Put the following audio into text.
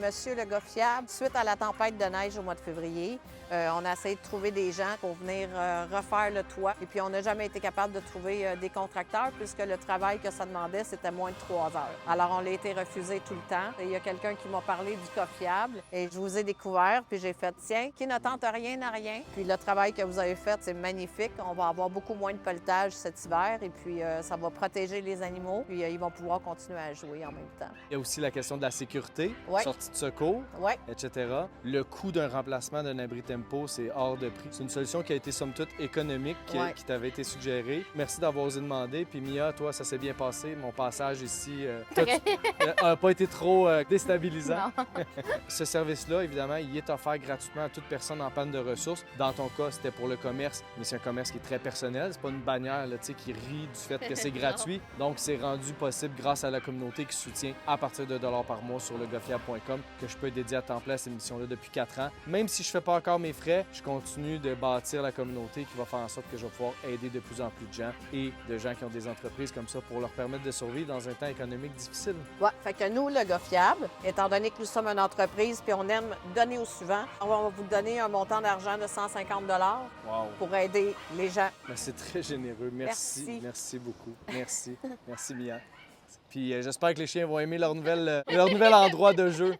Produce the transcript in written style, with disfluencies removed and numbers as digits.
Monsieur le gars fiable, suite à la tempête de neige au mois de février, on a essayé de trouver des gens pour venir refaire le toit. Et puis, on n'a jamais été capable de trouver des contracteurs puisque le travail que ça demandait, c'était moins de 3 heures. Alors, on l'a été refusé tout le temps. Et il y a quelqu'un qui m'a parlé du gars fiable et je vous ai découvert. Puis, j'ai fait, tiens, qui ne tente rien n'a rien. Puis, le travail que vous avez fait, c'est magnifique. On va avoir beaucoup moins de pelletage cet hiver et puis, ça va protéger les animaux. Puis, ils vont pouvoir continuer à jouer en même temps. Il y a aussi la question de la sécurité, Ouais. sortie de secours, Oui. etc. Le coût d'un remplacement d'un abri tempo, c'est hors de prix. C'est une solution qui a été, somme toute, économique, Ouais. qui t'avait été suggérée. Merci d'avoir osé demander. Puis Mia, toi, ça s'est bien passé. Mon passage ici n'a pas été trop déstabilisant. Non. Ce service-là, évidemment, il est offert gratuitement à toute personne en panne de ressources. Dans ton cas, c'était pour le commerce, mais c'est un commerce qui est très personnel. C'est pas une bannière là, qui rit du fait que c'est gratuit. Donc, c'est rendu possible grâce à la communauté qui soutient à partir de $1 par mois sur legofiable.com que je peux être dédié à temps plein à cette émission-là depuis 4 ans. Même si je fais pas encore mes frais, je continue de bâtir la communauté qui va faire en sorte que je vais pouvoir aider de plus en plus de gens et de gens qui ont des entreprises comme ça pour leur permettre de survivre dans un temps économique difficile. Ouais, fait que nous, le gars fiable, étant donné que nous sommes une entreprise puis on aime donner au suivant, on va vous donner un montant d'argent de 150 Wow! pour aider les gens. Ben, c'est très généreux. Merci. Merci. Merci beaucoup. Merci. Merci, Mia. Puis j'espère que les chiens vont aimer leur nouvel endroit de jeu.